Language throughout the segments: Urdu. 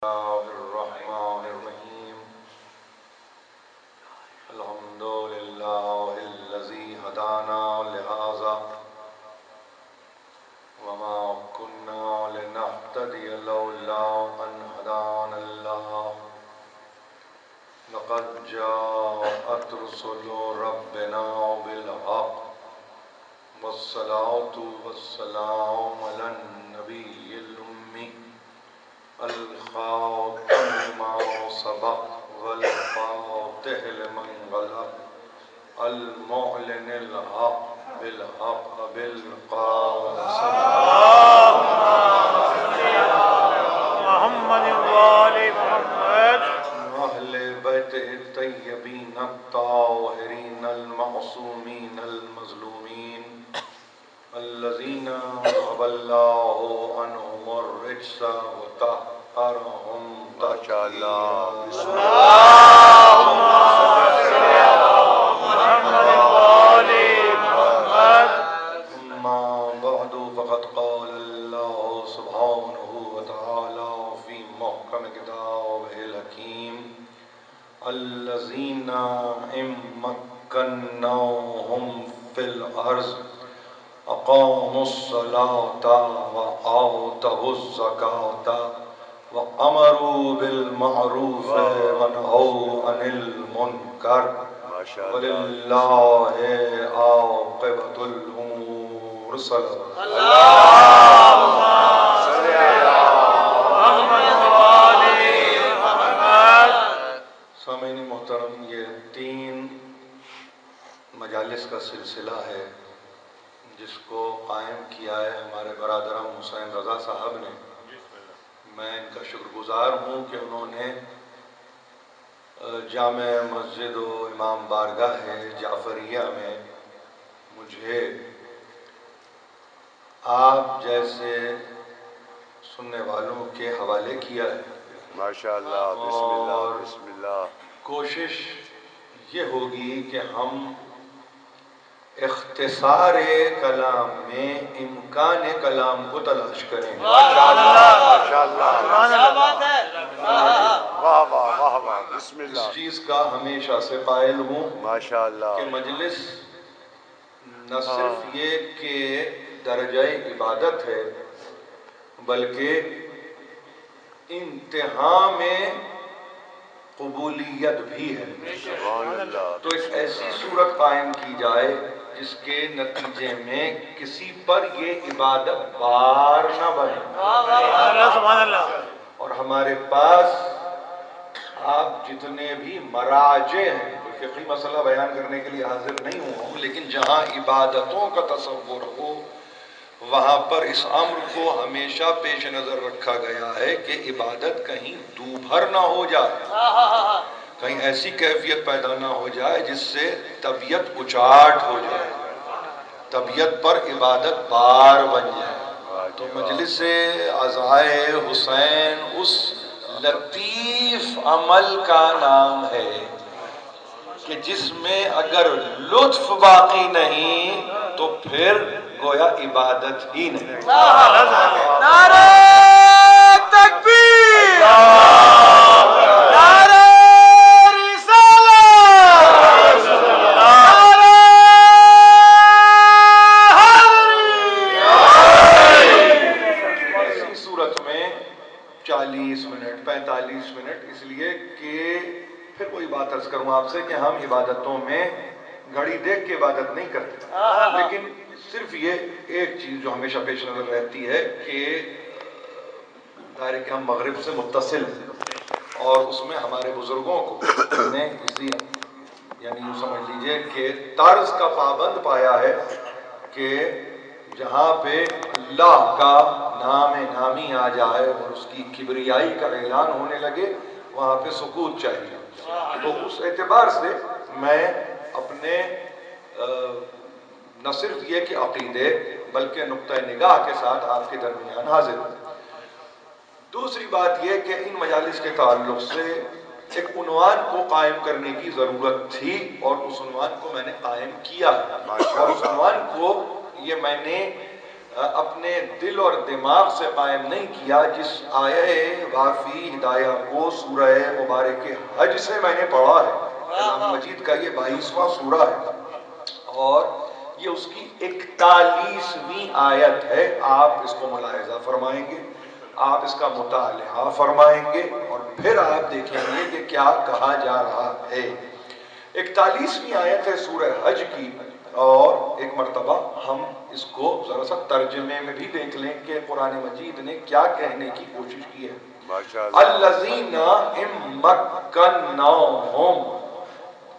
الله الرحمن الرحيم الحمد لله الذي هدانا لهذا وما كنا لنهتدي لولا أن هدانا الله لقد جاءت رسل ربنا بالحق والصلاة والسلام على النبي الأمي الخاتم لما سبق والفاتح لمن غلق المعلن الحق بالحق بالقاسم محمد وآل محمد أهل بيته الطيبين الطاهرين المعصومين المظلومين الذين ذهب الله عنهم الرجس وطهرهم تطهيرا. أما بعد فقد قال الله سبحانه وتعالى في محكم كتابه الحكيم الذين إن مكناهم في الأرض أقاموا الصلاة وآتوا الزكاة وأمروا بالمعروف ونهوا عن المنكر ولله عاقبة الأمور. صلى اللهم صل على محمد وآل محمد. سامعین محترم، یہ 3 مجالس کا سلسلہ ہے جس کو قائم کیا ہے ہمارے برادرم حسین رضا صاحب نے. میں ان کا شکر گزار ہوں کہ انہوں نے جامع مسجد و امام بارگاہ جعفریہ میں مجھے آپ جیسے سننے والوں کے حوالے کیا ہے. ماشاءاللہ. بسم اللہ بسم اللہ. کوشش یہ ہوگی کہ ہم اختصار کلام میں امکان کلام کو تلاش کریں. ماشاءاللہ ماشاءاللہ. واہ واہ واہ واہ. بسم اس اللہ. چیز کا ہمیشہ سے قائل ہوں ماشاءاللہ. کہ مجلس نہ صرف یہ کہ درجہ عبادت ہے بلکہ انتہا میں قبولیت بھی ہے. سبحان اللہ. تو ایک ایسی صورت قائم کی جائے جس کے نتیجے میں کسی پر یہ عبادت بار نہ بنے. سبحان اللہ. اور ہمارے پاس آپ جتنے بھی مراجع ہیں، کوئی فقہی مسئلہ بیان کرنے کے لیے حاضر نہیں ہوں، لیکن جہاں عبادتوں کا تصور ہو وہاں پر اس امر کو ہمیشہ پیش نظر رکھا گیا ہے کہ عبادت کہیں دوبھر نہ ہو جائے، کہیں ایسی کیفیت پیدا نہ ہو جائے جس سے طبیعت اچاٹ ہو جائے، طبیعت پر عبادت بار بن جائے. تو مجلس عزائے حسین اس لطیف عمل کا نام ہے کہ جس میں اگر لطف باقی نہیں تو پھر گویا عبادت ہی نہیں. نعرہ تکبیر، نعرہ رسالت، نعرہ حیدری. اسی صورت میں 40 منٹ 45 منٹ اس لیے کہ پھر کوئی بات عرض کروں آپ سے کہ ہم عبادتوں میں گھڑی دیکھ کے عبادت نہیں کرتے، لیکن صرف یہ ایک چیز جو ہمیشہ پیش نظر رہتی ہے کہ ظاہر ہے کہ ہم مغرب سے متصل ہیں اور اس میں ہمارے بزرگوں کو نے اسی یعنی یوں سمجھ لیجئے کہ طرز کا پابند پایا ہے کہ جہاں پہ اللہ کا نام نامی آ جائے اور اس کی کبریائی کا اعلان ہونے لگے وہاں پہ سکوت چاہیے. تو اس اعتبار سے میں اپنے نہ صرف یہ کہ عقیدے بلکہ نقطہ نگاہ کے ساتھ آپ کے درمیان حاضر ہوں. دوسری بات یہ کہ ان مجالس کے تعلق سے ایک عنوان کو قائم کرنے کی ضرورت تھی اور اس عنوان کو میں نے قائم کیا. اور اس عنوان کو یہ میں نے اپنے دل اور دماغ سے قائم نہیں کیا. جس آیہ وافی ہدایہ کو سورہ مبارک حج سے میں نے پڑھا ہے. کلام مجید کا یہ 22واں سورہ ہے اور یہ اس کی 41ویں آیت ہے. آپ اس کو ملاحظہ فرمائیں گے, آپ اس کا مطالعہ فرمائیں گے اور پھر آپ دیکھیں گے کہ کیا کہا جا رہا ہے. 41ویں آیت ہے سورہ حج کی, اور ایک مرتبہ ہم اس کو ذرا سا ترجمے میں بھی دیکھ لیں کہ قرآن مجید نے کیا کہنے کی کوشش کی ہے. الذین مکناہم,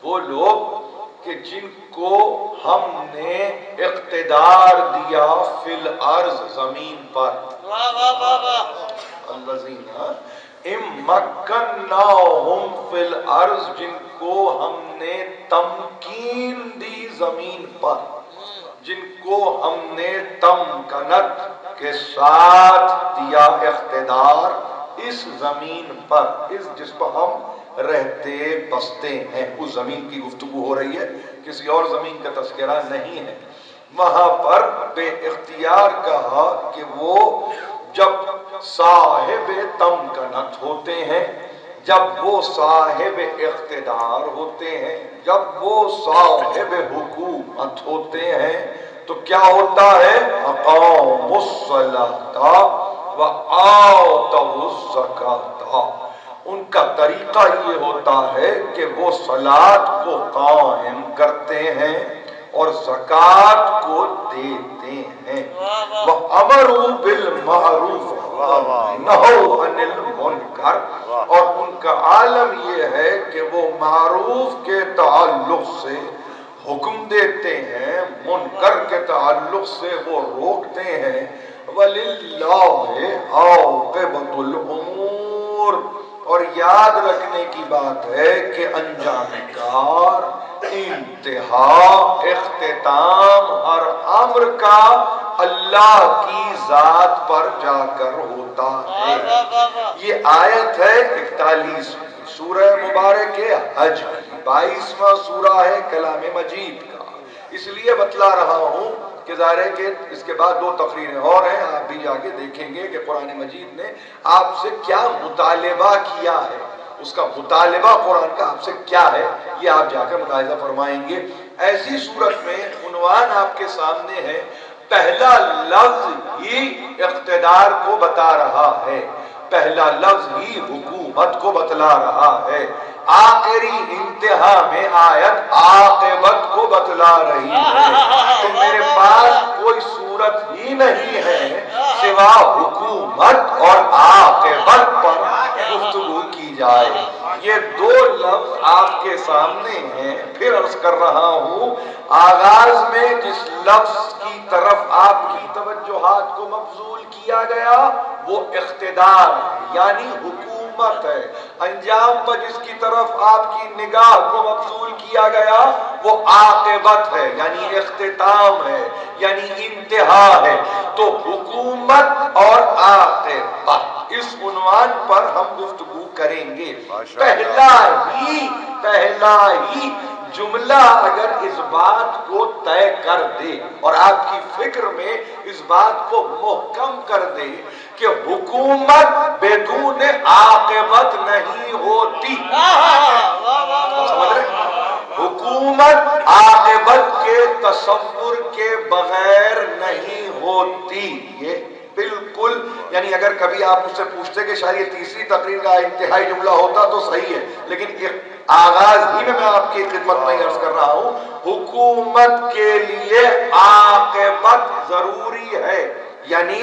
وہ لوگ کہ جن کو ہم نے اقتدار دیا فی الارض, زمین پر. الذین مکناہم فی الارض, جن کو ہم نے تمکین دی زمین پر, جن کو ہم نے تمکنت کے ساتھ دیا اقتدار اس زمین پر, اس جس پر ہم رہتے بستے ہیں. اس زمین کی گفتگو ہو رہی ہے, کسی اور زمین کا تذکرہ نہیں ہے. وہاں پر بے اختیار کہا کہ وہ جب صاحب تمکنت ہوتے ہیں, جب وہ صاحب اقتدار ہوتے ہیں, جب وہ صاحب حکومت ہوتے ہیں تو کیا ہوتا ہے؟ اقاموا الصلاۃ وآتوا الزکاۃ. ان کا طریقہ یہ ہوتا ہے کہ وہ صلاۃ کو قائم کرتے ہیں اور زکوٰۃ کو دیتے ہیں. وَأَمَرُوا بِالْمَعْرُوفِ وَنَهَوْا عَنِ الْمُنكَرِ, اور ان کا عالم یہ ہے کہ وہ معروف کے تعلق سے حکم دیتے ہیں, منکر کے تعلق سے وہ روکتے ہیں. وَلِلَّهِ عَاقِبَةُ الْأُمُورِ, اور یاد رکھنے کی بات ہے کہ انجام کار, انتہا, اختتام ہر امر کا اللہ کی ذات پر جا کر ہوتا ہے. یہ آیت ہے 41 سورہ مبارک حج کی, 22واں سورہ ہے کلام مجید کا. اس لیے بتلا رہا ہوں کہ ظاہر ہے کہ اس کے بعد 2 تقریریں اور ہیں, آپ بھی جا کے دیکھیں گے کہ قرآن مجید نے آپ سے کیا مطالبہ کیا ہے, اس کا مطالبہ قرآن کا آپ سے کیا ہے, یہ آپ جا کر ملاحظہ فرمائیں گے. ایسی صورت میں عنوان آپ کے سامنے ہے, پہلا لفظ ہی اقتدار کو بتا رہا ہے, پہلا لفظ ہی حکومت کو بتلا رہا ہے. آخری انتہا میں آیت عاقبت کو بتلا رہی ہے. تو میرے پاس کوئی صورت ہی نہیں ہے سوا حکومت اور عاقبت پر گفتگو کی جائے. یہ 2 لفظ آپ کے سامنے ہیں. پھر عرض کر رہا ہوں, آغاز میں جس لفظ کی طرف آپ کی توجہات کو مبذول کیا گیا وہ اقتدار یعنی حکومت ہے. انجام پر جس کی طرف آپ کی نگاہ کو مبذول کیا گیا وہ عاقبت ہے یعنی اختتام ہے, یعنی انتہا ہے. تو حکومت اور عاقبت, اس عنوان پر ہم گفتگو کریں گے. پہلا ہی جملہ اگر اس بات کو طے کر دے اور آپ کی فکر میں اس بات کو محکم کر دے کہ حکومت بدون عاقبت نہیں ہوتی, سمجھ رہے؟ حکومت عاقبت کے تصور کے بغیر نہیں ہوتی. یہ بالکل, یعنی اگر کبھی آپ مجھ سے پوچھتے کہ شاید یہ تیسری تقریر کا انتہائی جملہ ہوتا تو صحیح ہے, لیکن آغاز ہی میں آپ کی خدمت میں عرض کر رہا ہوں, حکومت کے لیے عاقبت ضروری ہے. یعنی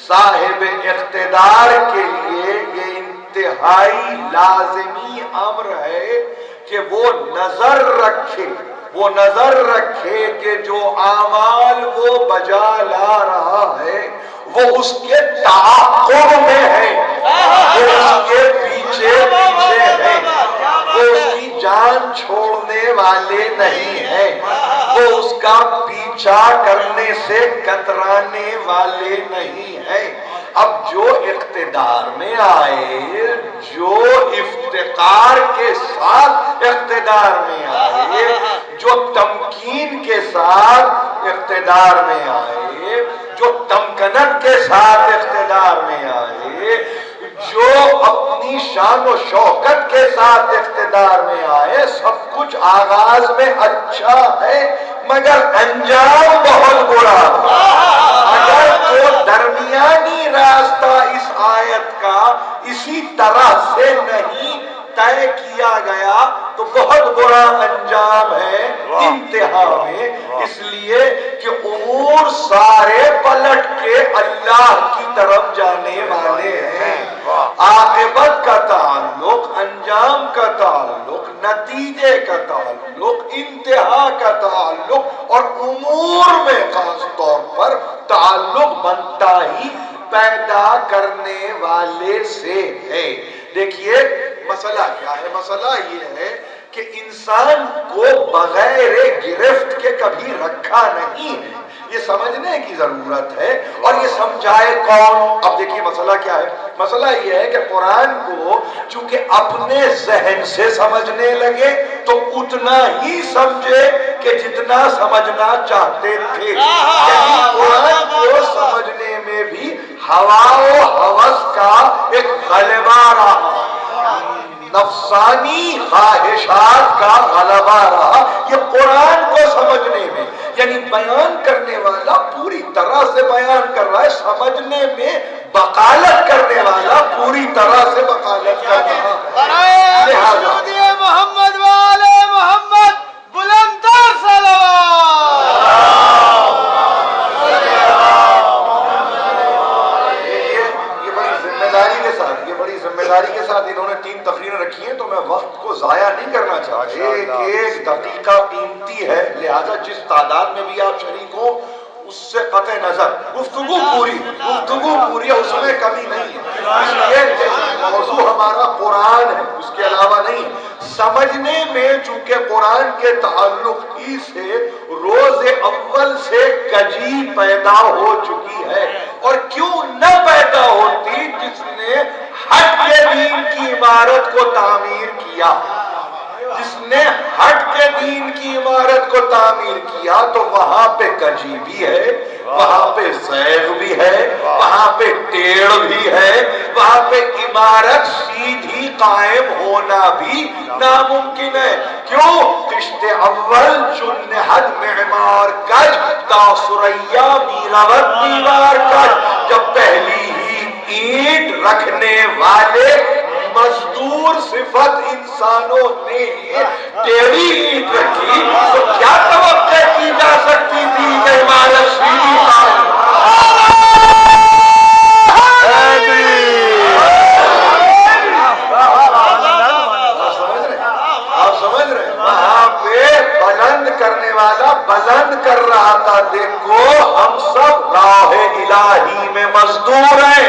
صاحب اقتدار کے لیے یہ انتہائی لازمی امر ہے کہ وہ نظر رکھے کہ جو اعمال وہ بجا لا رہا ہے وہ اس کے تعاقب میں ہے, وہ اس کے پیچھے ہے, وہ اس کی جان چھوڑنے والے نہیں ہیں, وہ اس کا پیچھا کرنے سے کترانے والے نہیں ہیں. اب جو اقتدار میں آئے, جو افتقار کے ساتھ اقتدار میں آئے, جو تمکین کے ساتھ اقتدار میں آئے، جو تمکنت کے ساتھ اقتدار میں آئے، جو اپنی شان و شوکت کے ساتھ اقتدار میں آئے، سب کچھ آغاز میں اچھا ہے مگر انجام بہت برا ہے۔ اگر تو درمیانی راستہ اس آیت کا اسی طرح سے نہیں طے کیا گیا تو بہت برا انجام ہے انتہا میں، اس لیے کہ امور سارے پلٹ کے اللہ کی طرف جانے والے ہیں۔ عاقبت کا تعلق، انجام کا تعلق، نتیجے کا تعلق، انتہا کا تعلق اور امور میں خاص طور پر تعلق بنتا ہی پیدا کرنے والے سے ہے۔ دیکھیے مسئلہ کیا ہے؟ مسئلہ یہ ہے کہ انسان کو بغیر گرفت کے کبھی رکھا نہیں ہے، یہ سمجھنے کی ضرورت ہے۔ اور یہ سمجھائے کون؟ اب دیکھیے مسئلہ کیا ہے؟ مسئلہ یہ ہے کہ قرآن کو چونکہ اپنے ذہن سے سمجھنے لگے تو اتنا ہی سمجھے کہ جتنا سمجھنا چاہتے تھے، یعنی قرآن کو سمجھنے میں بھی ہوا و ہوس کا ایک غلبہ رہا، نفسانی خواہشات کا غلبہ رہا یہ قرآن کو سمجھنے میں۔ یعنی بیان کرنے والا پوری طرح سے بیان کر رہا ہے، سمجھنے میں بقالت کرنے والا پوری طرح سے بقالت کر رہا ہے۔ لہذا محمد والے محمد بلندر یہ بڑی ذمہ داری کے ساتھ انہوں نے 3 تقریریں رکھی ہیں تو میں وقت کو ضائع نہیں کرنا چاہتا۔ ایک دقیقہ قیمتی ہے، لہذا جس تعداد میں بھی آپ شریک ہو اس سے قطع نظر گفتگو پوری ہے، اس میں کمی نہیں ہے، اس لیے کہ موضوع ہمارا قرآن ہے، اس کے علاوہ نہیں۔ سمجھنے میں چونکہ قرآن کے تعلق ہی سے روز اول سے کجی پیدا ہو چکی ہے، اور کیوں نہ پیدا ہوتی جس نے ہٹ کے دین کی عمارت کو تعمیر کیا، جس نے ہٹ کے دین کی عمارت کو تعمیر کیا تو وہاں پہ کجی بھی ہے، وہاں پہ زیغ بھی ہے، وہاں پہ ٹیڑھ بھی ہے، وہاں پہ عمارت سیدھی قائم ہونا بھی ناممکن ہے۔ کیوں؟ قشت اول چون نہد معمار کج تا سریا میراوت دیوار کج، جب پہلی ہی اینٹ رکھنے والے مزدور صفت انسانوں نے ٹیڑھی اینٹ رکھی تو کیا توقع کی جا سکتی تھی کہ عمارت سیدھی قائم؟ آپ سمجھ رہے ہیں؟ وہاں پہ بلند کرنے والا بلند کر رہا تھا، دیکھو ہم سب راہ الہی میں مزدور ہیں،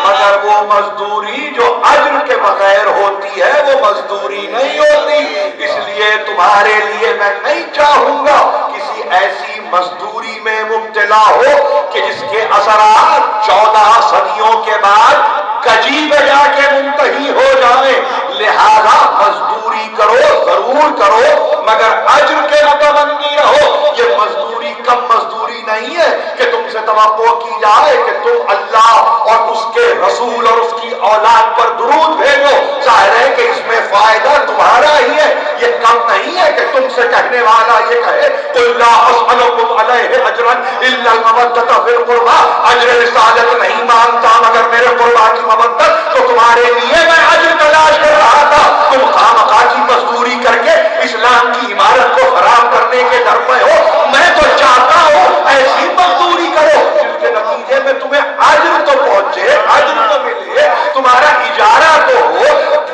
مگر وہ مزدوری جو اجر کے بغیر ہوتی ہے وہ مزدوری نہیں ہوتی۔ اس لیے تمہارے لیے میں نہیں چاہوں گا کسی ایسی مزدوری میں مبتلا ہو کہ جس کے اثرات 14 صدیوں کے بعد کجی میں جا کے منتہی ہو جائیں۔ لہذا مزدوری کرو، ضرور کرو، مگر اجر کے متمنی رہو۔ یہ مزدوری کم مزدوری نہیں ہے کہ تم سے توقع کی جائے کہ تم اللہ اور اس کے رسول اور اس کی اولاد پر درود بھیجو۔ ظاہر ہے کہ اس میں فائدہ تمہارا ہی ہے، یہ کم نہیں ہے کہ تم سے کہنے والا یہ کہے قل لا اسألکم علیہ اجرا الا المودۃ فی القربى، اجر رسالت نہیں مانگتا مگر میرے قربا کی مودت، تو تمہارے لیے میں اجر تلاش کر رہا تھا، تم خامخواہ کی مزدوری کر کے اسلام کی عمارت کو خراب کرنے کے در پہ ہو۔ میں تو چاہتا ہوں ایسی مزدوری کرو جس کے نتیجے میں تمہیں اجر تو پہنچے، اجر تو ملے، تمہارا اجارہ تو ہو،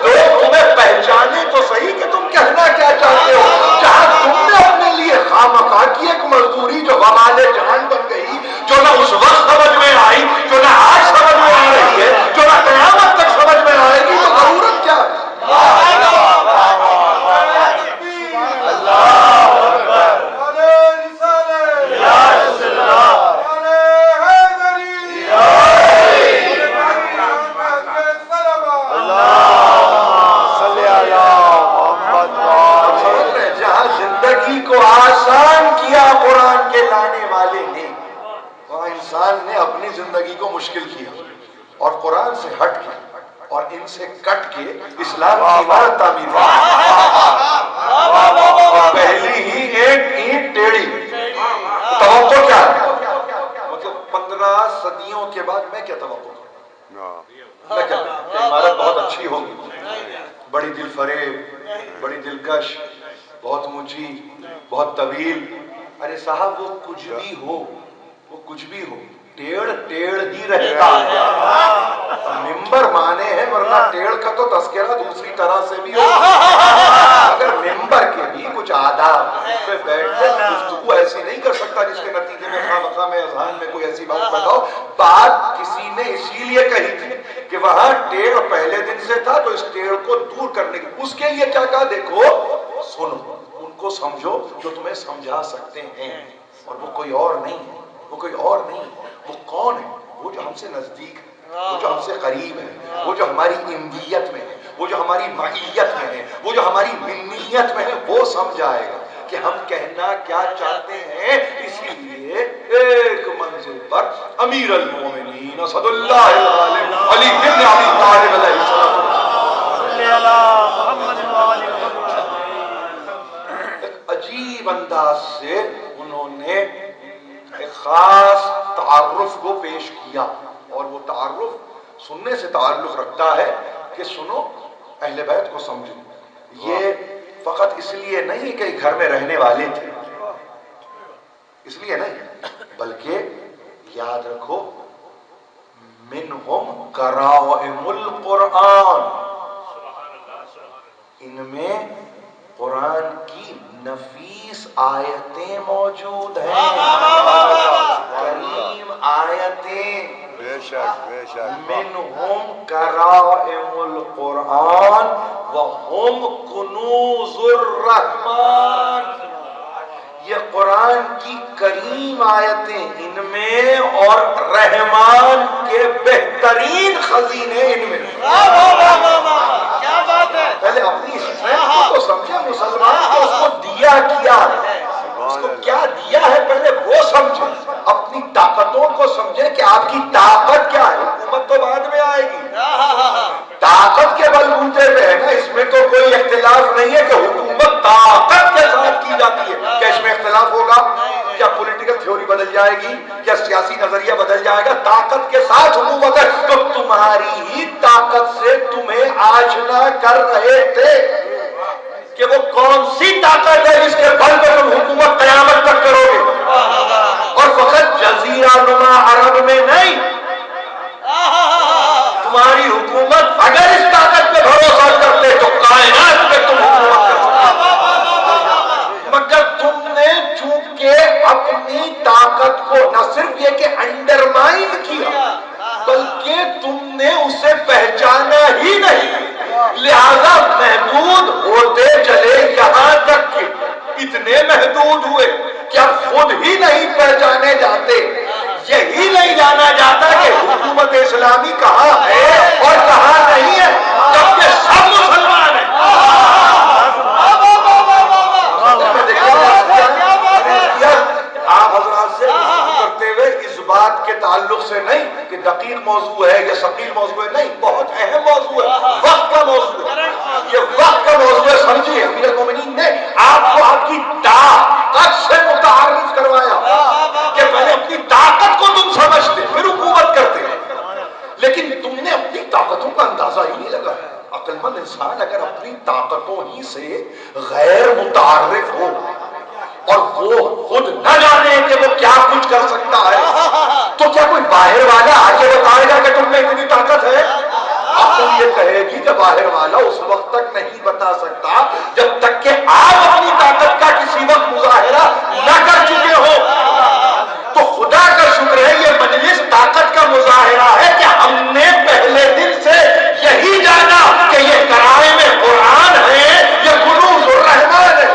لوگ تمہیں پہچانے تو صحیح کہ تم کہنا کیا چاہتے ہو۔ جہاں تم نے اپنے لیے خامخواہ کی ایک مزدوری جو وبال جہان بن گئی، جو نہ اس وقت سمجھ میں آئی، جو نہ آج سمجھ میں آ رہی ہے، جو نہ قیامت تک سمجھ میں آئے گی، تو ضرورت آسان کیا قرآن کے لانے والے نے، وہاں انسان نے اپنی زندگی کو مشکل کیا اور قرآن سے ہٹ کے اور ان سے کٹ کے اسلام کی عمارت تعمیر کی۔ پہلی ہی ایک اینٹ ٹیڑھی، توقع کیا ہے؟ مطلب 15 صدیوں کے بعد میں کیا توقع کروں؟ میں کیا کہ عمارت بہت اچھی ہوگی، بڑی دل فریب، بڑی دلکش، بہت اونچی، بہت طویل۔ ارے صاحب وہ کچھ بھی ہو، وہ کچھ بھی ہو، ٹیڑھ ٹیڑھ ہی رہتا ہے۔ ممبر مانے ہیں، ورنہ ٹیڑھ کا تو تذکرہ دوسری طرح سے بھی ہو۔ اگر ممبر کے بھی کچھ آداب پہ بیٹھے، گفتگو ایسی نہیں کر سکتا جس کے نتیجے میں خواہ میں اذہان میں کوئی ایسی بات پیدا ہو۔ بات کسی نے اسی لیے کہی تھی کہ وہاں ٹیڑھ پہلے دن سے تھا تو اس ٹیڑھ کو دور کرنے کی، اس کے لیے کیا کہا؟ دیکھو سنو، ان کو سمجھو جو تمہیں سمجھا سکتے ہیں، اور وہ کوئی اور نہیں ہے، وہ کوئی اور نہیں ہے۔ وہ کون ہے؟ وہ جو ہم سے نزدیک ہے، وہ جو ہم سے قریب ہے، وہ جو ہماری امدیت میں ہے، وہ جو ہماری معیت میں ہے، وہ جو ہماری منیت میں ہے، وہ سمجھائے گا کہ ہم کہنا کیا چاہتے ہیں۔ اسی لیے ایک منزل پر امیر المومنین اسد اللہ الغالب علی بن ابی طالب علیہ السلام ایک عجیب انداز سے انہوں نے ایک خاص تعارف کو پیش کیا، اور وہ تعارف سننے سے تعلق رکھتا ہے کہ سنو اہل بیت کو سمجھو۔ یہ فقط اس لیے نہیں کہ گھر میں رہنے والے تھے، اس لیے نہیں، بلکہ یاد رکھو منہم کرائم القرآن، ان میں قرآن کی نفیس آیتیں موجود ہیں، کریم آیتیں، بے شک بے شک۔ منہم کرائم القرآن وہم کنوز الرحمن، یہ قرآن کی کریم آیتیں ان میں اور رحمان کے بہترین خزینے ان میں۔ کیا بات ہے! پہلے اپنی اسٹرینتھ کو سمجھے، مسلمان کو اس کو دیا کیا ہے، اس کو کیا دیا ہے پہلے وہ سمجھے، اپنی طاقتوں کو سمجھے کہ آپ کی طاقت کیا ہے۔ حکومت تو بعد میں آئے گی، طاقت کے بل بوتے پہ ہے نا، اس میں تو کوئی اختلاف نہیں ہے کہ حکومت طاقت کے ساتھ کی جاتی ہے۔ کیا اس میں اختلاف ہوگا؟ کیا پولیٹیکل تھیوری بدل جائے گی؟ کیا سیاسی نظریہ بدل جائے گا؟ طاقت کے ساتھ حکومت ہے، تو تمہاری ہی طاقت سے تمہیں آشنا کر رہے تھے کہ وہ کون سی طاقت ہے جس کے بل پہ تم حکومت قیامت تک کرو گے، اور فقط جزیرہ نما عرب میں نہیں، تمہاری حکومت اگر اس طاقت پہ بھروسہ کرتے تو کائنات پہ تم حکومت کر سکتے، مگر تم نے چونکہ اپنی طاقت کو نہ صرف یہ کہ انڈرمائن کیا بلکہ تم نے اسے پہچانا ہی نہیں، لہذا محدود ہوتے چلے یہاں تک کہ اتنے محدود ہوئے کہ اب خود ہی نہیں پہچانے جاتے، یہی نہیں جانا جاتا کہ حکومت اسلامی کہاں ہے اور کہاں نہیں ہے، جبکہ سب مسلمان ہیں۔ آپ حضرات سے کرتے ہوئے اس بات کے تعلق سے نہیں کہ دقیق موضوع ہے یا ثقیل موضوع ہے، نہیں، بہت اہم موضوع ہے، وقت کا موضوع ہے، یہ وقت کا موضوع ہے۔ سمجھیے امیر المومنین نے آپ کو آپ کی طاقت سے متعارف کروایا کہ پہلے اپنی طاقت کو تم سمجھتے پھر حکومت کرتے، لیکن تم نے اپنی طاقتوں کا اندازہ ہی نہیں لگایا۔ عقل مند انسان اگر اپنی طاقتوں ہی سے غیر متعارف ہو اور وہ خود نہ جانے کہ وہ کیا کچھ کر سکتا ہے، تو کیا کوئی باہر والا آ کے بتائے گا کہ تم میں اتنی طاقت ہے؟ عقل یہ کہے گی کہ باہر والا اس وقت تک نہیں بتا سکتا جب تک کہ آپ اپنی طاقت کا کسی وقت مظاہرہ نہ کر چکے ہو۔ تو خدا کا شکر ہے یہ مجلس طاقت کا مظاہرہ ہے کہ ہم نے پہلے دن سے یہی جانا کہ یہ کرائم قرآن ہے، یہ کنوز الرحمن ہے۔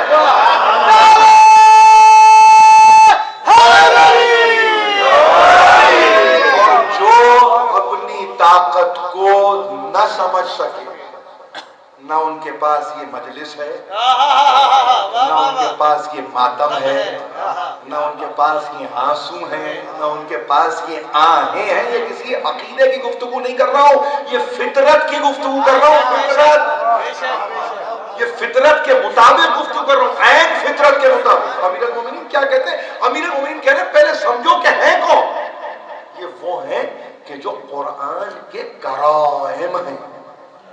اور جو اپنی طاقت کو نہ سمجھ سکے، نہ ان کے پاس یہ مجلس ہے، نہ ان کے پاس یہ ماتم ہے، نہ ان کے پاس یہ آنسو ہیں، نہ ان کے پاس یہ آہیں ہیں. یہ کسی عقیدے کی گفتگو نہیں کر رہا ہوں، یہ فطرت کی گفتگو کر رہا ہوں. فطرت، یہ فطرت کے مطابق گفتگو کر رہا ہوں، عین فطرت کے مطابق. امیر المومنین کیا کہتے ہیں؟ امیر المومنین کہہ رہے ہیں پہلے سمجھو کہ ہیں کون. یہ وہ ہیں کہ جو قرآن کے کرائم ہیں،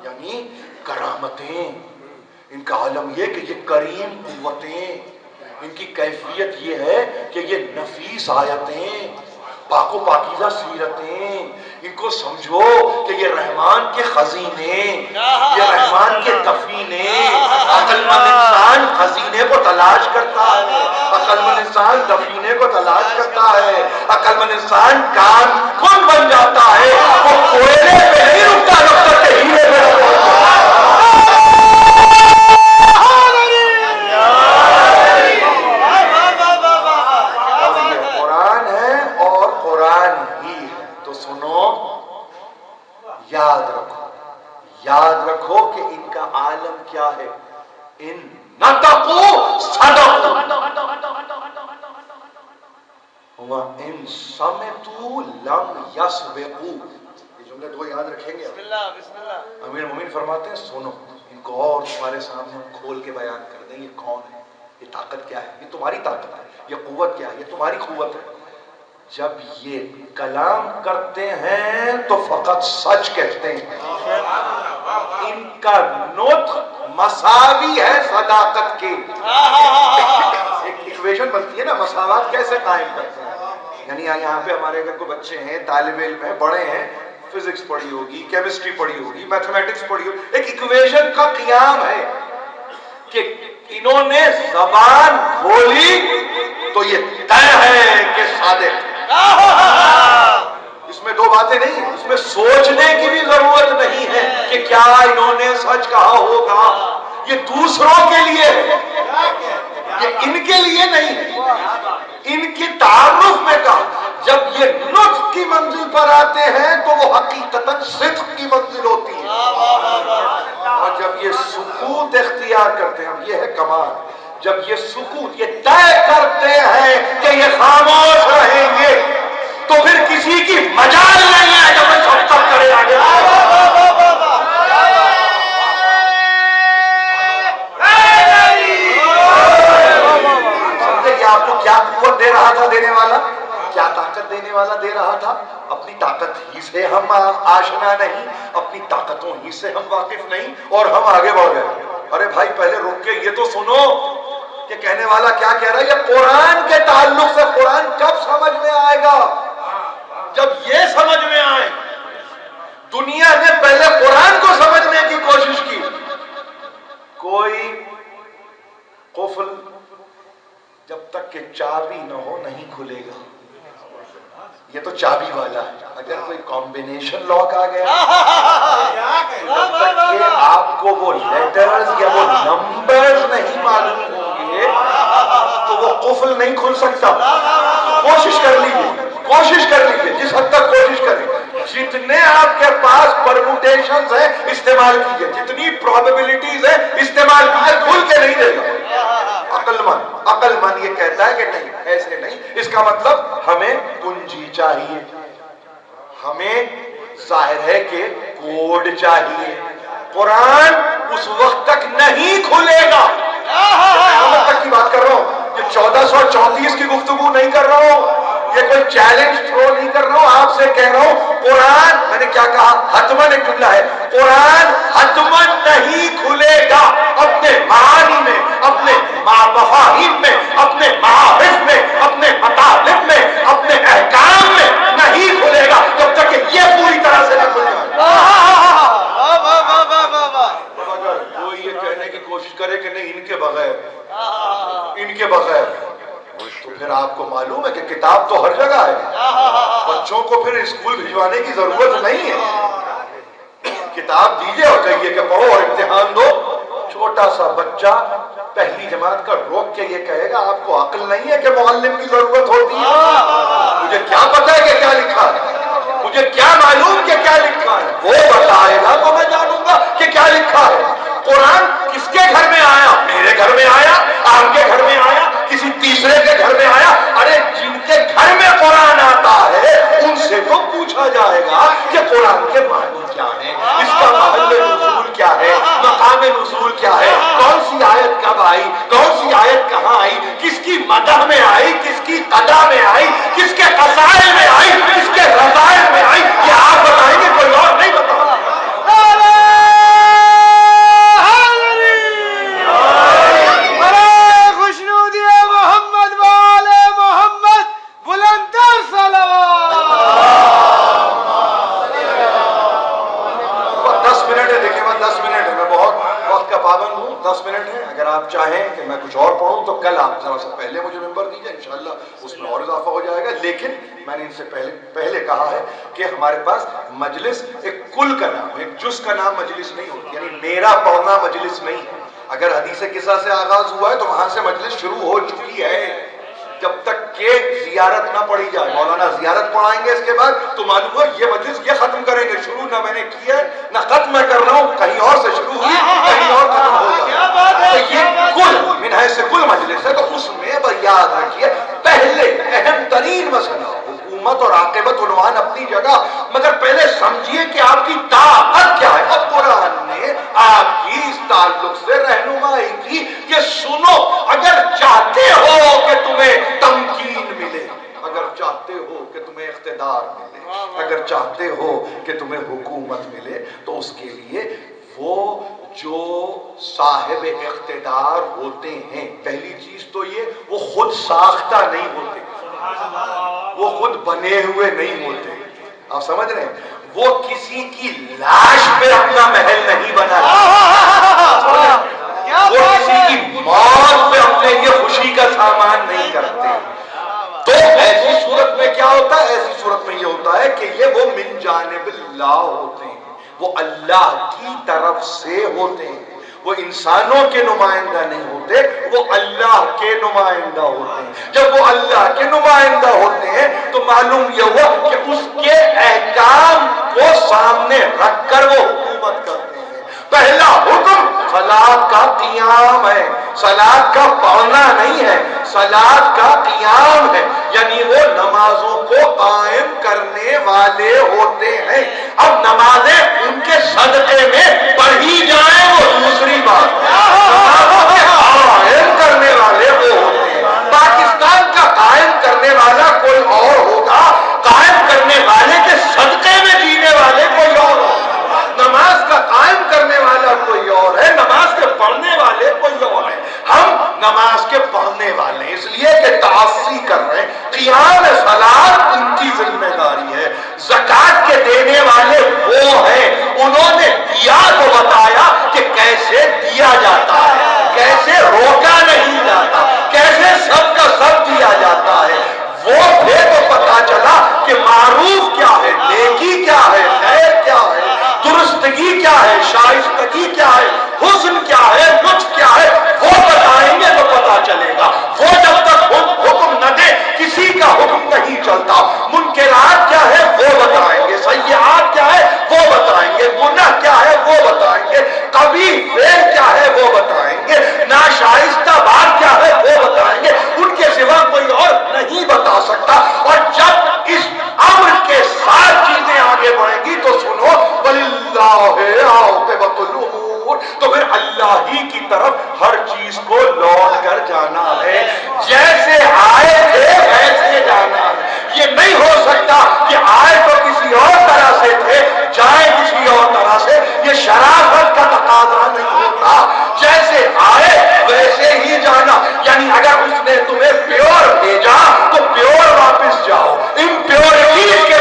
یعنی کرامتیں. ان کا عالم یہ کہ یہ کریم قوتیں، ان کی کیفیت یہ ہے کہ یہ نفیس آیتیں، پاک و پاکیزہ سیرتیں. ان کو سمجھو کہ یہ رحمان کے خزینے، یہ رحمان کے دفینے. عقل مند انسان خزینے کو تلاش کرتا ہے، عقل مند انسان دفینے کو تلاش کرتا ہے. عقل مند انسان کان کن بن جاتا ہے، وہ کوئلے پہ نہیں رکتا جب تک کہ ہیرے پہ نہ پہنچتا. یاد رکھو کہ ان کا عالم کیا ہے. ان نطقوا صدقوا وَإِن صَمِتُوا لَمْ يَسْبِقُوا. یہ جملے دو یاد رکھیں گے. بسم اللہ. امیر مومن فرماتے ہیں سنو ان کو اور تمہارے سامنے کھول کے بیان کر دیں یہ کون ہے، یہ طاقت کیا ہے، یہ تمہاری طاقت ہے، یہ قوت کیا ہے، یہ تمہاری قوت ہے. جب یہ کلام کرتے ہیں تو فقط سچ کہتے ہیں. ان کا نطق مساوی ہے صداقت کے. ایک ایکویشن بنتی ہے نا، مساوات کیسے قائم کرتے ہیں. یعنی یہاں پہ ہمارے اگر کوئی بچے ہیں، طالب علم ہیں، بڑے ہیں، فزکس پڑھی ہوگی، کیمسٹری پڑھی ہوگی، میتھمیٹکس پڑھی ہوگی. ایک ایکویشن کا قیام ہے کہ انہوں نے زبان کھولی تو یہ طے ہے کہ صادق. اس میں دو باتیں نہیں، اس میں سوچنے کی بھی ضرورت نہیں ہے کہ کیا انہوں نے سچ کہا ہوگا. یہ دوسروں کے لیے ہے، یہ ان کے لیے نہیں ہے. ان کے تعارف میں کہا. جب یہ نطق کی منزل پر آتے ہیں تو وہ حقیقتاً صدق کی منزل ہوتی ہے. اور جب یہ سکوت اختیار کرتے ہیں، یہ ہے کمال. جب یہ سکوت، یہ طے کرتے ہیں کہ یہ خاموش رہیں گے تو پھر کسی کی مجال نہیں ہے جب وہ سب تک کرے آگے. سمجھے کہ آپ کو کیا قوت دے رہا تھا دینے والا، کیا طاقت دینے والا دے رہا تھا. اپنی طاقت ہی سے ہم آشنا نہیں، اپنی طاقتوں ہی سے ہم واقف نہیں، اور ہم آگے بڑھ گئے. ارے بھائی پہلے رک کے یہ تو سنو کہ کہنے والا کیا کہہ رہا ہے. یہ قرآن کے تعلق سے قرآن کب سمجھ میں آئے گا؟ جب یہ سمجھ میں آئے. دنیا نے پہلے قرآن کو سمجھنے کی کوشش کی. کوئی قفل جب تک کہ چابی نہ ہو نہیں کھلے گا. یہ تو چابی والا ہے. اگر کوئی کمبینیشن لاک آ گیا جب تک کہ آپ کو وہ لیٹرز یا وہ نمبرز نہیں معلوم ہوں گے تو وہ قفل نہیں کھل سکتا. کوشش کر لیجیے، کوشش کر لیجیے، جس حد تک کوشش کریں. جتنے آپ کے پاس پرموٹیشنز ہیں استعمال کیجیے، جتنی پروبیبلٹیز ہیں استعمال کیجیے. کھل کے نہیں دے گا. عقل مند یہ کہتا ہے کہ نہیں، ایسے نہیں. اس کا مطلب ہمیں کنجی چاہیے، ہمیں ظاہر ہے کہ کوڈ چاہیے. قرآن اس وقت تک نہیں کھلے گا. قیامت تک کی بات کر رہا ہوں. یہ 1434 کی گفتگو نہیں کر رہا ہوں، یہ کوئی چیلنج تھرو نہیں کر رہا ہوں. آپ سے کہہ رہا ہوں قرآن، میں نے کیا کہا، حتماً ایک جملہ ہے، قرآن حتماً نہیں کھلے گا اپنے معانی میں، اپنے مفاہیم میں، اپنے معارف میں، اپنے مطالب میں، اپنے احکام میں نہیں کھلے گا جب تک کہ یہ پوری طرح سے نہ کھلے گا. اگر کوئی یہ کہنے کی کوشش کرے کہ نہیں ان کے بغیر تو پھر آپ کو معلوم ہے کہ کتاب تو ہر جگہ ہے. بچوں کو پھر اسکول بھجوانے کی ضرورت نہیں ہے. کتاب دیجئے اور کہیے کہ پڑھو اور امتحان دو. چھوٹا سا بچہ پہلی جماعت کا روک کے یہ کہے گا آپ کو عقل نہیں ہے کہ معلم کی ضرورت ہوتی ہے. مجھے کیا پتا ہے کہ کیا لکھا ہے، مجھے کیا معلوم کہ کیا لکھا ہے. وہ بتائے گا تو میں جانوں گا کہ کیا لکھا ہے. قرآن کے معنی کیا ہیں، اس کا محل نزول کیا ہے، مقام نزول کیا ہے، کون سی آیت کب آئی، کون سی آیت کہاں آئی، کس کی مدح میں آئی، کس کی قضا میں آئی، کس کے قصائد میں آئی، کس کے رضائل میں آئی، یہ آپ بتائیں گے، کوئی اور نہیں بتائیں گے۔ پابند ہوں، 10 منٹ ہے، اگر آپ چاہیں کہ میں کچھ اور پڑھوں تو کل آپ ذرا سا پہلے مجھے ممبر دیجئے، انشاءاللہ اس میں اور اضافہ ہو جائے گا، لیکن میں نے ان سے پہلے کہا ہے کہ ہمارے پاس مجلس ایک کل کا نام ہے، ایک جز کا نام مجلس نہیں ہوتی، یعنی میرا پڑھنا مجلس نہیں ہے۔ اگر حدیث قصہ سے آغاز ہوا ہے تو وہاں سے مجلس شروع ہو چکی ہے، جب تک کہ زیارت نہ پڑھی جائے۔ مولانا زیارت پڑھائیں گے اس کے بعد تو معلوم ہو یہ مجلس یہ ختم کریں گے، شروع نہ میں نے کیا ہے نہ ختم میں کر رہا ہوں، کہیں اور سے شروع ہوئی کہیں اور ختم ہو جائے۔ تو یہ کل منہج سے کل مجلس ہے، تو اس میں بس یاد رکھیے پہلے اہم ترین مسئلہ حکومت اور عاقبت عنوان اپنی جگہ، مگر پہلے سمجھیے کہ آپ کی طاقت کیا ہے۔ اب قرآن نے آپ کی اس تعلق سے رہنمائی کی کہ سنو، اگر چاہتے ہو کہ تمہیں تمکین ملے، اگر چاہتے ہو کہ تمہیں اقتدار ملے، اگر چاہتے ہو کہ تمہیں حکومت ملے، تو اس کے لیے وہ جو صاحب اقتدار ہوتے ہیں، پہلی چیز تو یہ وہ خود ساختہ نہیں ہوتے، وہ خود بنے ہوئے نہیں ہوتے، آپ سمجھ رہے ہیں؟ وہ کسی کی لاش پہ اپنا محل نہیں بنا، وہ کسی کی موت پہ اپنے لیے خوشی کا سامان نہیں کرتے۔ تو ایسی صورت میں کیا ہوتا ہے؟ ایسی صورت میں یہ ہوتا ہے کہ یہ وہ من جانب اللہ ہوتے ہیں، وہ اللہ کی طرف سے ہوتے ہیں، وہ انسانوں کے نمائندہ نہیں ہوتے، وہ اللہ کے نمائندہ ہوتے ہیں۔ جب وہ اللہ کے نمائندہ ہوتے ہیں تو معلوم یہ ہوا کہ اس کے احکام کو سامنے رکھ کر وہ حکومت کرتے ہیں۔ پہلا حکم صلاۃ کا قیام ہے، صلاۃ کا پڑھنا نہیں ہے، صلاۃ کا قیام ہے، یعنی وہ نمازوں کو قائم کرنے والے ہوتے ہیں۔ اب نمازیں ان کے صدقے میں پڑھی جائیں وہ دوسری بات، نمازوں کے قائم کرنے والے وہ ہوتے ہیں۔ پاکستان کا قائم کرنے والا کوئی اور ہوگا، قائم کرنے والے کے صدقے میں جینے والے کوئی اور ہوگا۔ نماز کا قائم کرنے والا کوئی اور ہے، نماز کے پڑھنے والے کوئی اور ہے۔ ہم نماز کے پڑھنے والے ہیں، اس لیے کہ تعصی کر رہے ہیں۔ قیام صلاۃ ان کی ذمہ داری ہے۔ زکوٰۃ کے دینے والے وہ ہیں، انہوں نے دیا تو بتایا کہ کیسے دیا جاتا ہے، کیسے روکا نہیں جاتا، کیسے سب کا سب دیا جاتا ہے۔ وہ تھے تو پتا چلا کہ معروف کیا ہے، نیکی کیا ہے، خیر کیا ہے، درستگی کیا ہے، شائستگی کیا ہے، حسن کیا ہے، لطف کیا ہے، وہ بتائیں گے تو پتا چلے گا۔ وہ جب تک حکم نہ دے کسی کا حکم نہیں چلتا۔ منکرات کیا ہے وہ بتائیں گے، سیئات کیا ہے وہ بتائیں گے، گناہ کیا ہے وہ بتائیں گے، قبیح فعل کیا ہے وہ بتائیں گے، ناشائستہ بات کیا ہے وہ بتائیں گے۔ ان کے سوا کوئی اور نہیں بتا سکتا۔ اور جب اس امر کے ساتھ چیزیں آگے بڑھیں گی تو سنو، وَلِلَّهِ عَاقِبَةُ الْأُمُورِ، تو پھر اللہ ہی کی طرف ہر چیز کو لوٹ کر جانا ہے، جیسے آئے تھے ویسے جانا ہے۔ یہ نہیں ہو سکتا کہ آئے تو کسی اور طرح سے تھے، جائے کسی اور طرح سے، یہ شرافت کا تقاضا نہیں ہوتا۔ جیسے آئے ویسے ہی جانا، یعنی اگر اس نے تمہیں پیور بھیجا تو پیور واپس جاؤ، امپیورٹیز کے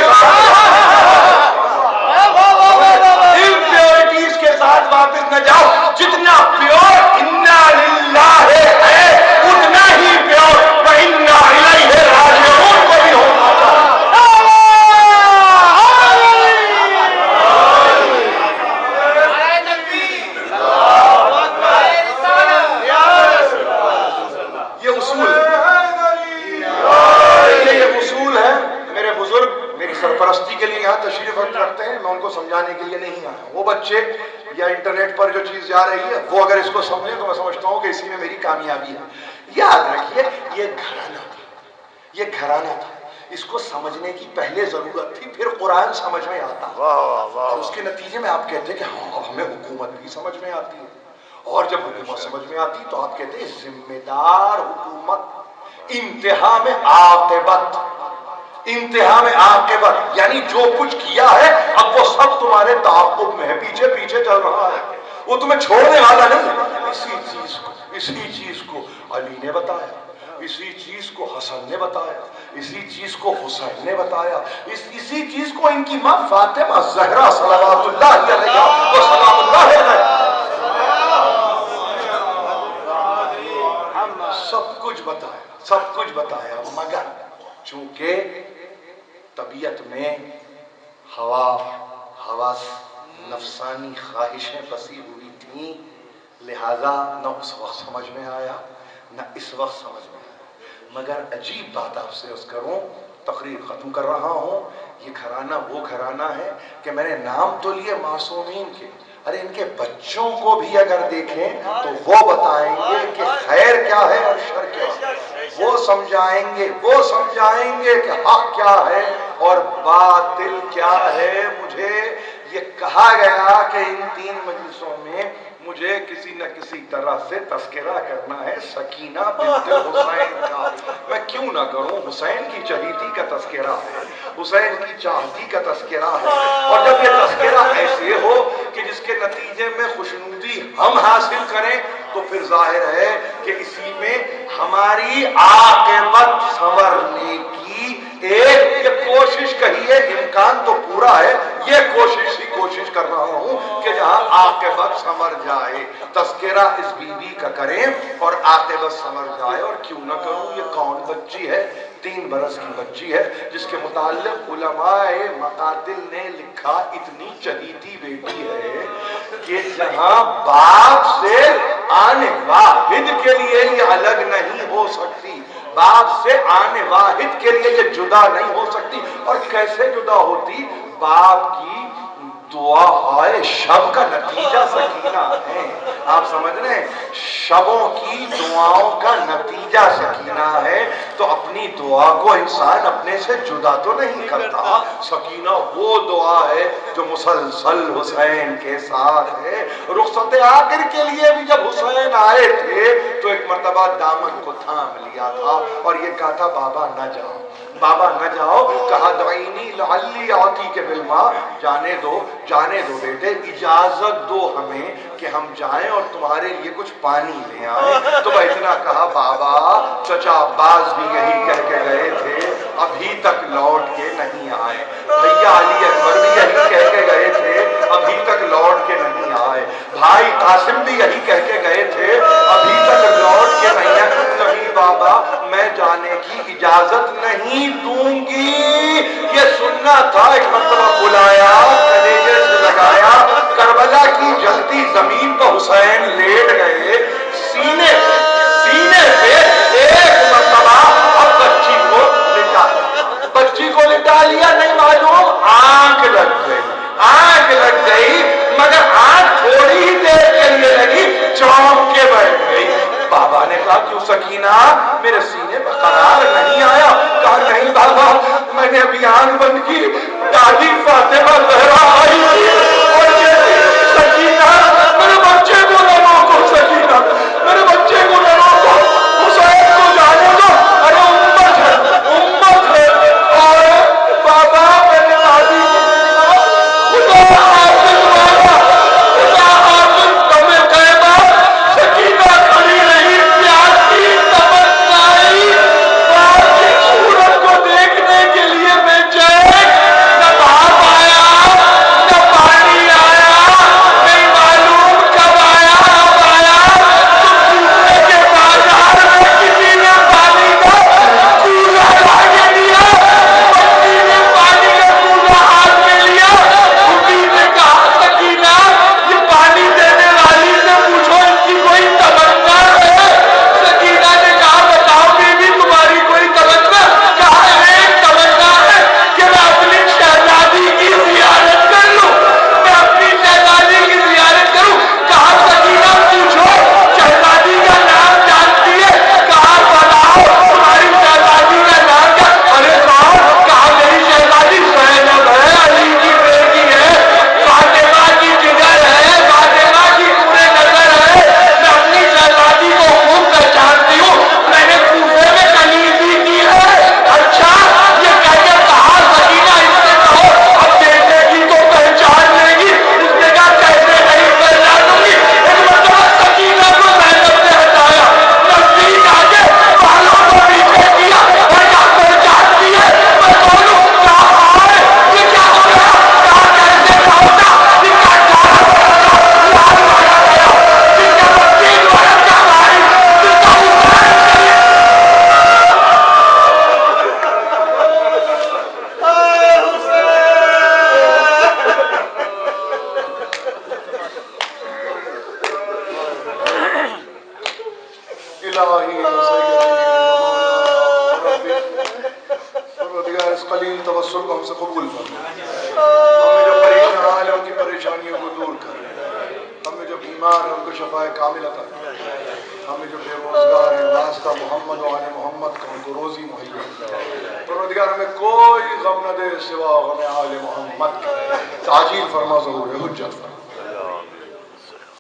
ساتھ واپس نہ جاؤ۔ جتنا پیور انا للہ ہے اتنا ہی پیور وَإِنَّا إِلَيْهِ رَاجِعُونَ کو بھی ہونا چاہیے۔ یہ اصول ہے۔ میرے بزرگ میری سرپرستی کے لیے یہاں تشریف رکھتے ہیں، میں ان کو سمجھانے کے لیے نہیں آیا۔ وہ بچے یا انٹرنیٹ پر جو چیز جا رہی ہے وہ اگر اس کو سمجھیں تو میں سمجھتا ہوں کہ اسی میں میری کامیابی ہے۔ یاد رکھیے یہ گھرانہ تھا، یہ گھرانہ تھا، اس کو سمجھنے کی پہلے ضرورت تھی، پھر قرآن سمجھ میں آتا، اور اس کے نتیجے میں آپ کہتے ہیں کہ ہاں ہمیں حکومت بھی سمجھ میں آتی ہے، اور جب حکومت سمجھ میں آتی تو آپ کہتے ہیں ذمہ دار حکومت، انتہا میں عاقبت، انتہا میں عاقبت، یعنی جو کچھ کیا ہے اب وہ سب تمہارے تعاقب میں ہے، پیچھے پیچھے چل رہا ہے، وہ تمہیں چھوڑنے والا نہیں۔ اسی چیز کو علی نے بتایا، اسی چیز کو حسن نے بتایا، اسی چیز کو حسین نے بتایا، اسی چیز کو ان کی ماں فاطمہ زہرا صلوات اللہ علیہا و سلام اللہ علیہ، سب کچھ بتایا، مگر چونکہ طبیعت میں حواس نفسانی خواہشیں پسی ہوئی تھیں، لہذا نہ اس وقت سمجھ میں آیا نہ اس وقت سمجھ میں آیا۔ مگر عجیب بات آپ سے عرض کروں، تقریر ختم کر رہا ہوں، یہ گھرانہ وہ گھرانہ ہے کہ میں نے نام تو لیے معصومین کے، ارے ان کے بچوں کو بھی اگر دیکھیں تو وہ بتائیں گے کہ خیر کیا ہے اور شر کیا ہے، وہ سمجھائیں گے کہ حق کیا ہے اور باطل کیا ہے۔ مجھے یہ کہا گیا کہ ان 3 مجلسوں میں مجھے کسی نہ کسی طرح سے تذکرہ کرنا ہے سکینہ بنت حسین کا، میں کیوں نہ کروں؟ حسین کی چہیتی کا تذکرہ ہے، حسین کی چاہتی کا تذکرہ ہے، اور جب یہ تذکرہ ایسے ہو کہ جس کے نتیجے میں خوشنودی ہم حاصل کریں تو پھر ظاہر ہے کہ اسی میں ہماری عاقبت سنورنے کی ایک یہ کوشش کہیے، امکان تو پورا ہے، یہ کوشش کر رہا ہوں کہ جہاں عاقبت سنور جائے، تذکرہ اس بی بی کا کریں اور عاقبت سنور جائے۔ اور کیوں نہ کروں؟ یہ کون بچی ہے؟ 3 برس کی بچی ہے جس کے متعلق علماء مقاتل نے لکھا اتنی چہیتی بیٹی ہے کہ جہاں باپ سے آنے واحد کے لیے یہ الگ نہیں ہو سکتی، باپ سے آنے واحد کے لیے یہ جدا نہیں ہو سکتی، اور کیسے جدا ہوتی؟ باپ کی دعا شب کا نتیجہ سکینہ ہے، آپ سمجھ رہے ہیں؟ شبوں کی دعاؤں کا نتیجہ سکینہ ہے، تو اپنی دعا کو انسان اپنے سے جدا تو نہیں کرتا۔ سکینہ وہ دعا ہے جو مسلسل حسین کے ساتھ ہے۔ رخصت آخر کے لیے بھی جب حسین آئے تھے تو ایک مرتبہ دامن کو تھام لیا تھا اور یہ کہا تھا بابا نہ جاؤ، بابا نہ جاؤ، کہا دعینی لعلی آتی کے بالماء، جانے دو بیٹے، اجازت دو ہمیں کہ ہم جائیں اور تمہارے لیے کچھ پانی لے آئیں۔ تو اتنا کہا بابا، چچا عباس بھی یہی کہہ کے گئے تھے، ابھی تک لوٹ کے نہیں آئے، بھیا علی اکبر بھی یہی کہہ کے گئے تھے، ابھی تک لوٹ کے نہیں آئے، بھائی قاسم بھی یہی کہہ کے گئے تھے، ابھی تک لوٹ کے نہیں آئے۔ نہیں بابا، میں جانے کی اجازت نہیں دوں گی۔ یہ سننا تھا، ایک مرتبہ بلایا، کلیجے سے لگایا، کربلا کی جلتی زمین پر حسین لیٹ گئے، سینے پہ ایک مرتبہ اب بچی کو لٹا لیا، نہیں معلوم آنکھ لگ گئی، مگر آنکھ تھوڑی ہی دیر کے لیے لگی، چونک کے بیٹھ گئی۔ بابا نے کہا کیوں سکینہ، میرے سینے پہ قرار نہیں آیا؟ کہا نہیں بابا، میں نے ابھی آنکھ بند کی، دادی فاطمہ زہرا آئی تھی اور کہتی سکینہ میرے بچے کو نہ روکو، سکینہ میرے بچے کو نہ روکو، حسین کو جانے دو، ارے امت ہے۔ اور بابا میں نے دادی خدا حافظ بابا، خدا حافظ، تمہیں قیمہ سکینہ کھڑی رہی، پیاسی تمنائی باپ کی صورت کو دیکھنے کے لیے بے چین، نہ باپ آیا نہ پانی إلهي وسيدي وربي پروردگار اس قلیل توسل کو ہم سے قبول فرما. ہمیں جو پریشان ہیں ان کی پریشانیوں کو دور کر. ہمیں جو بیمار ہیں ان کو شفاء کامل عطا کر. ہمیں جو بے روزگار ہیں واسطہ محمد و آل محمد کا ان کو روزی مہیا کر. پروردگار ہمیں کوئی غم نہ دے سوا غم آل محمد. تعجیل فرما ضرور حجت فرما.